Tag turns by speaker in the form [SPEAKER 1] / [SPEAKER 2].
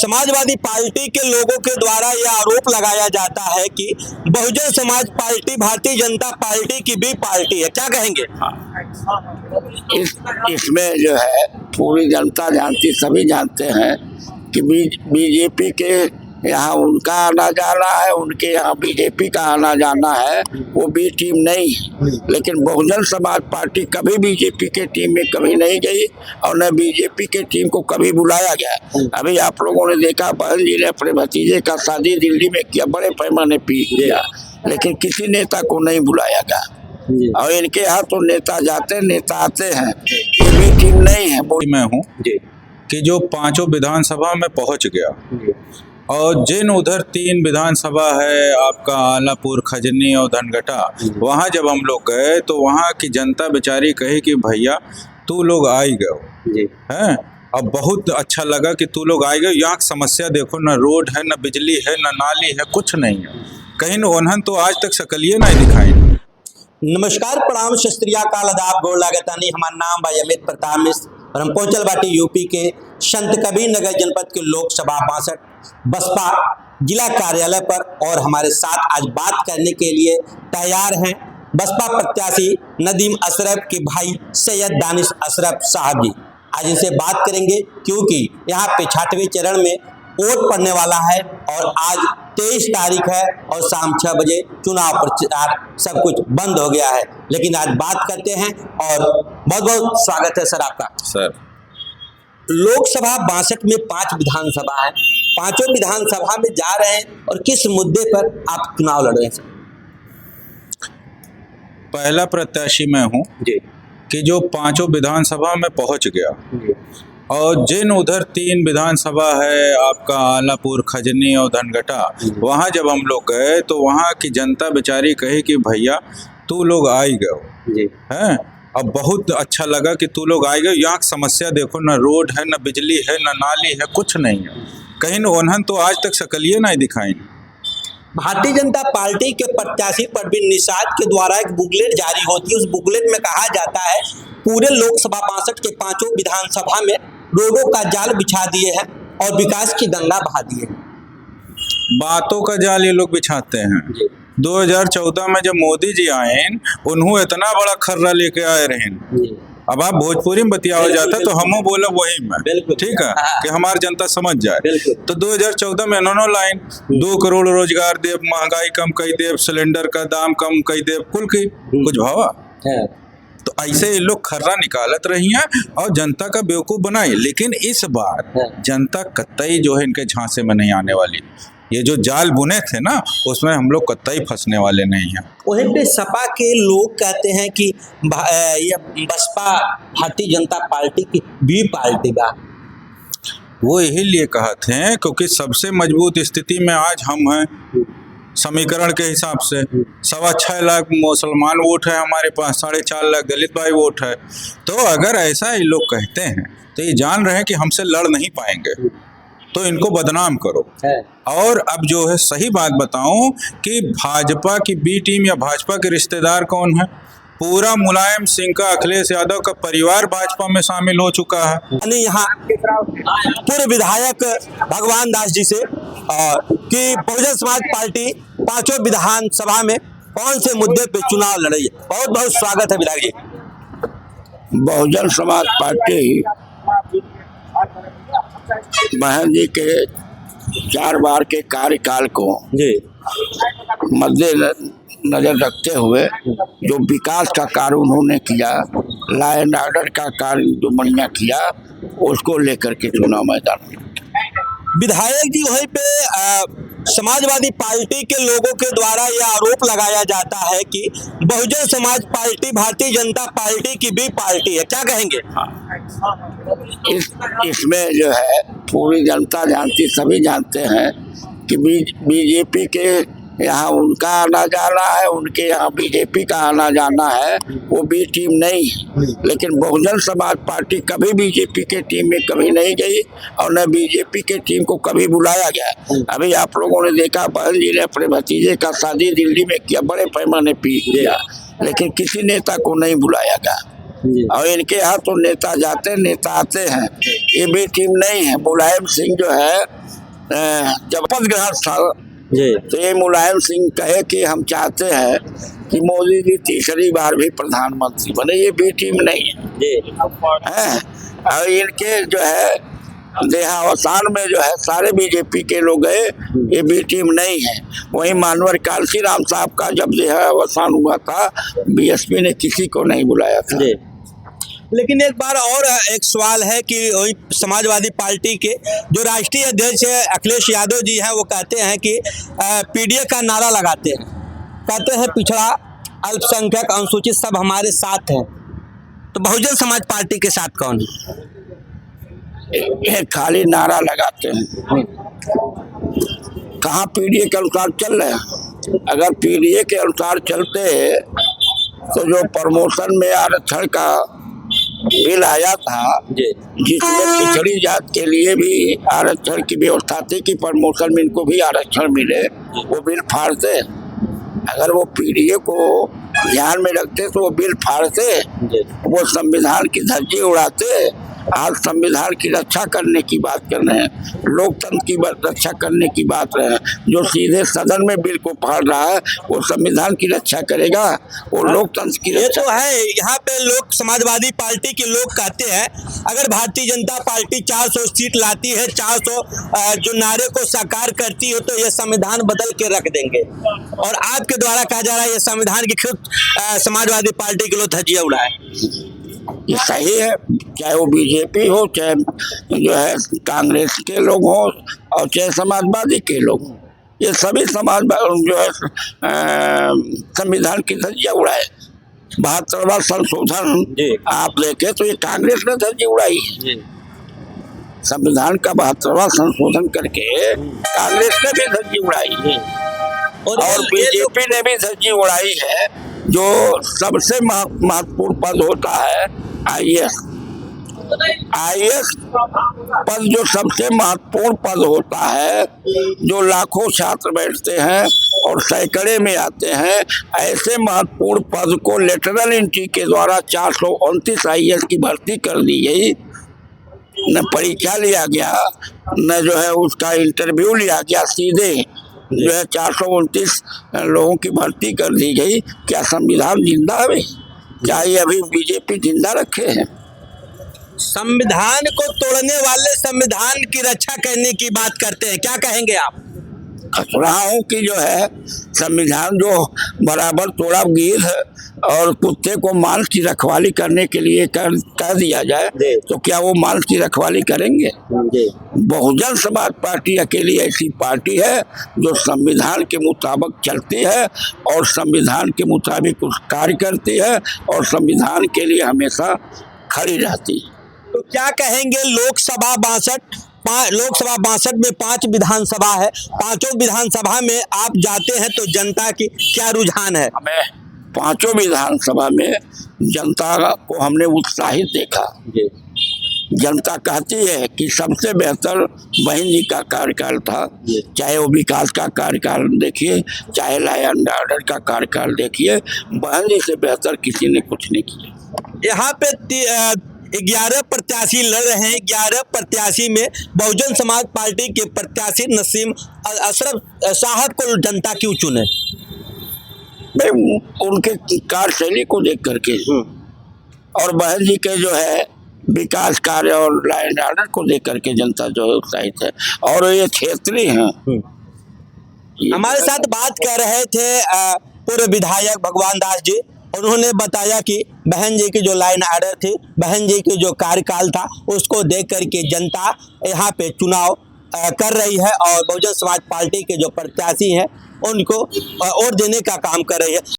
[SPEAKER 1] Samajwadi party के लोगों के द्वारा यह आरोप लगाया जाता है कि बहुजन समाज पार्टी भारतीय जनता पार्टी की भी पार्टी है, क्या कहेंगे?
[SPEAKER 2] इसमें जो है पूरी जनता जानती, सभी जानते हैं कि बीजेपी के यहाँ उनका आना जाना है, उनके यहाँ बीजेपी का आना जाना है। वो बी टीम नहीं है, लेकिन बहुजन समाज पार्टी कभी बीजेपी के टीम में कभी नहीं गई और न बीजेपी के टीम को कभी बुलाया गया। अभी आप लोगों ने देखा बहन जी ने अपने भतीजे का शादी दिल्ली में किया, बड़े पैमाने पे किया, लेकिन किसी नेता को नहीं बुलाया गया। और इनके यहाँ तो नेता जाते नेता आते हैं, ये भी टीम नहीं है।
[SPEAKER 3] मैं हूँ कि जो 5 विधानसभा में पहुँच गया और जिन उधर 3 विधानसभा है आपका आलापुर, खजनी और धनघटा, वहाँ जब हम लोग गए तो वहाँ की जनता बेचारी कही कि भैया तू लोग आ ही गए हैं। अब बहुत अच्छा लगा कि तू लोग आ गए। यहाँ की समस्या देखो, न रोड है, न बिजली है, न नाली है, कुछ नहीं है। कहीं न ओन्हन तो आज तक शकलिए नहीं दिखाई।
[SPEAKER 1] नमस्कार, प्रणाम, सत श्री अकाल, आदाब, गोड़ लागतानी। हमारा नाम भाई अमित प्रताप मिश्र और हम पहुंचल बाटी यूपी के संत कबीर नगर जनपद के लोकसभा 62 बसपा जिला कार्यालय पर, और हमारे साथ आज बात करने के लिए तैयार हैं बसपा प्रत्याशी नदीम अशरफ के भाई सैयद दानिश अशरफ साहब जी। आज इनसे बात करेंगे क्योंकि यहाँ पे 6वें चरण में वोट पड़ने वाला है और आज 23 तारीख है और शाम 6 बजे चुनाव प्रचार सब कुछ बंद हो गया है। लेकिन आज बात करते हैं और बहुत बहुत स्वागत है सर आपका।
[SPEAKER 3] सर,
[SPEAKER 1] लोकसभा 62 में 5 विधानसभा है, 5 विधानसभा में जा रहे हैं और किस मुद्दे पर आप चुनाव लड़ रहे हैं?
[SPEAKER 3] पहला प्रत्याशी मैं हूँ कि जो 5 विधानसभा में पहुँच गया और जिन उधर 3 विधानसभा है आपका आलापुर, खजनी और धनघटा, वहाँ जब हम लोग गए तो वहाँ की जनता बेचारी कही कि भैया तू लोग आ ही गए हैं। अब बहुत अच्छा लगा कि तू लोग आ गए। यहाँ की समस्या देखो, न रोड है, न बिजली है, न नाली है, कुछ नहीं है। कहीं न ओन्हन तो आज तक शकलिए नहीं दिखाई।
[SPEAKER 1] भारतीय जनता पार्टी के प्रत्याशी परवीन निषाद के द्वारा एक बुकलेट जारी होती है। उस बुकलेट में कहा जाता है पूरे लोकसभा 62 के 5 विधानसभा में रोडों का जाल बिछा दिए हैं और विकास की गंगा बहा दिए हैं।
[SPEAKER 3] बातों का जाल ये लोग बिछाते हैं। 2014 में जब मोदी जी आए, उन्होंने इतना बड़ा खर्रा लेके आए रहे। अब आप भोजपुरी में बतियावा जाता तो हम बोला वही में, ठीक है, कि हमारी जनता समझ जाए। तो 2014 में इन्होंने लाइन 2 करोड़ रोजगार दे, महंगाई कम कई दे, सिलेंडर का दाम कम कई दे, कुल की कुछ भावा। तो ऐसे ये लोग खर्रा निकालत रही हैं और जनता का बेवकूफ बनाए। लेकिन इस बार जनता कतई जो है इनके झांसे में नहीं आने वाली। ये जो जाल बुने थे ना, उसमें हम लोग कतई फंसने वाले नहीं हैं।
[SPEAKER 1] वहीं पे सपा के लोग कहते हैं कि ये बसपा भारतीय जनता पार्टी की भी पार्टी बा।
[SPEAKER 3] वो यही लिए कहते हैं क्योंकि सबसे मजबूत स्थिति में आज हम हैं। समीकरण के हिसाब से 6.25 लाख मुसलमान वोट है हमारे पास, 4.5 लाख दलित भाई वोट है। तो अगर ऐसा ये लोग कहते हैं तो ये जान रहे हैं कि हमसे लड़ नहीं पाएंगे, तो इनको बदनाम करो। और अब जो है सही बात बताऊं कि भाजपा की बी टीम या भाजपा के रिश्तेदार कौन है? पूरा मुलायम सिंह का, अखिलेश यादव का परिवार भाजपा में शामिल हो चुका है।
[SPEAKER 1] यहाँ पूर्व विधायक भगवान दास जी से और कि बहुजन समाज पार्टी 5 विधानसभा में कौन से मुद्दे पे चुनाव लड़ रही है। बहुत बहुत स्वागत है विधायक जी।
[SPEAKER 2] बहुजन समाज पार्टी बहन जी के 4 बार के कार्यकाल को मद्देनजर रखते हुए जो विकास का कार्य उन्होंने किया, लॉ एंड ऑर्डर का कार्य जो बढ़िया किया, उसको लेकर के चुनाव मैदान।
[SPEAKER 1] विधायक जी, वहीं पे समाजवादी पार्टी के लोगों के द्वारा यह आरोप लगाया जाता है कि बहुजन समाज पार्टी भारतीय जनता पार्टी की भी पार्टी है, क्या कहेंगे?
[SPEAKER 2] इसमें जो है पूरी जनता जानती, सभी जानते हैं कि बीजेपी के यहाँ उनका आना जाना है, उनके यहाँ बीजेपी का आना जाना है। वो बी टीम नहीं है, लेकिन बहुजन समाज पार्टी कभी बीजेपी के टीम में कभी नहीं गई और न बीजेपी के टीम को कभी बुलाया गया। अभी आप लोगों ने देखा बहन जी ने अपने भतीजे का शादी दिल्ली में किया, बड़े पैमाने पे किया, लेकिन किसी नेता को नहीं बुलाया गया। और इनके यहाँ तो नेता जाते नेता आते हैं, ये बी टीम नहीं है। मुलायम सिंह जो है जब पद ग्रहण था तो ये मुलायम सिंह कहे कि हम चाहते हैं कि मोदी जी तीसरी बार भी प्रधानमंत्री बने, ये बी टीम नहीं है। और इनके जो है देहावसान में जो है सारे बीजेपी के लोग गए, ये बी टीम नहीं है। वहीं मानवर कालसी राम साहब का जब देहावसान हुआ था, बीएसपी ने किसी को नहीं बुलाया था।
[SPEAKER 1] लेकिन एक बार और एक सवाल है कि वही समाजवादी पार्टी के जो राष्ट्रीय अध्यक्ष अखिलेश यादव जी हैं, वो कहते हैं कि पीडीए का नारा लगाते हैं, कहते हैं पिछड़ा, अल्पसंख्यक, अनुसूचित सब हमारे साथ हैं। तो बहुजन समाज पार्टी के साथ कौन है?
[SPEAKER 2] ये खाली नारा लगाते हैं, कहाँ पीडीए के अनुसार चल रहे हैं? अगर पीडीए के अनुसार चलते तो जो प्रमोशन में आरक्षण का बिल आया था, जिसमें पिछड़ी जात के लिए भी आरक्षण की व्यवस्था थी कि प्रमोशन में इनको भी आरक्षण मिले, वो बिल फाड़ते। अगर वो पीडीए को ध्यान में रखते तो वो बिल फाड़ते, वो संविधान की धज्जी उड़ाते। आज संविधान की रक्षा करने की बात कर रहे हैं, लोकतंत्र की रक्षा करने की बात रहे हैं। जो सीधे सदन में बिल को फाड़ रहा है वो संविधान की रक्षा करेगा, वो लोकतंत्र की रक्षा।
[SPEAKER 1] ये तो है। यहाँ पे लोग समाजवादी पार्टी के लोग कहते हैं अगर भारतीय जनता पार्टी 400 सीट लाती है, 400 जो नारे को साकार करती हो, तो ये संविधान बदल के रख देंगे। और आपके द्वारा कहा जा रहा है ये संविधान की खुद समाजवादी पार्टी के लोग धज्जियां उड़ाए।
[SPEAKER 2] ये सही है, चाहे वो बीजेपी हो, चाहे जो है कांग्रेस के लोग हो, और चाहे समाजवादी के लोग, ये सभी समाजवादी जो है संविधान की धज्जियां उड़ाए। 72वां संशोधन आप देखे तो ये कांग्रेस ने धज्जी उड़ाई है। संविधान का 72वां संशोधन करके कांग्रेस ने भी धज्जी उड़ाई है, और बीजेपी ने भी धज्जी उड़ाई है। जो सबसे महत्वपूर्ण पद होता है आईएएस पद, जो सबसे महत्वपूर्ण पद होता है, जो लाखों छात्र बैठते हैं और सैकड़े में आते हैं, ऐसे महत्वपूर्ण पद को लेटरल एंट्री के द्वारा 429 आईएएस की भर्ती कर दी गई। न परीक्षा लिया गया, न जो है उसका इंटरव्यू लिया गया, सीधे जो है 429 लोगों की भर्ती कर दी गई। क्या संविधान जिंदा है? क्या ये अभी बीजेपी जिंदा रखे हैं?
[SPEAKER 1] संविधान को तोड़ने वाले संविधान की रक्षा करने की बात करते हैं, क्या कहेंगे आप?
[SPEAKER 2] कह रहा हूँ कि जो है संविधान जो बराबर तोड़ा गिर और कुत्ते को मांस की रखवाली करने के लिए कर दिया जाए, तो क्या वो मांस की रखवाली करेंगे? बहुजन समाज पार्टी अकेली ऐसी पार्टी है जो संविधान के मुताबिक चलती है और संविधान के मुताबिक उस कार्य करती है और संविधान के लिए हमेशा खड़ी रहती है।
[SPEAKER 1] तो क्या कहेंगे लोकसभा 62 में 5 विधानसभा है, पांचों विधानसभा में आप जाते हैं तो जनता की क्या रुझान है?
[SPEAKER 2] हमें पांचों विधानसभा में जनता को हमने उत्साहित देखा। जनता कहती है कि सबसे बेहतर बहन जी का कार्यकाल था, चाहे वो विकास का कार्यकाल देखिए, चाहे लॉ एंड ऑर्डर का कार्यकाल देखिए, बहन जी से बेहतर किसी ने कुछ नहीं किया।
[SPEAKER 1] यहाँ पे 11 प्रत्याशी लड़ रहे हैं। 11 प्रत्याशी में बहुजन समाज पार्टी के प्रत्याशी नसीम अशरफ साहब को जनता क्यों चुने?
[SPEAKER 2] उनके कार्यशैली को देख करके, और बहन जी के जो है विकास कार्य और लॉ एंड ऑर्डर को देख करके जनता जो है उत्साहित है। और ये क्षेत्रीय हैं।
[SPEAKER 1] हमारे साथ बात कर रहे थे पूर्व विधायक भगवान दास जी। उन्होंने बताया कि बहन जी की जो लॉ एंड ऑर्डर थी, बहन जी की जो कार्यकाल था, उसको देख करके जनता यहाँ पे चुनाव कर रही है और बहुजन समाज पार्टी के जो प्रत्याशी हैं उनको वोट देने का काम कर रही है।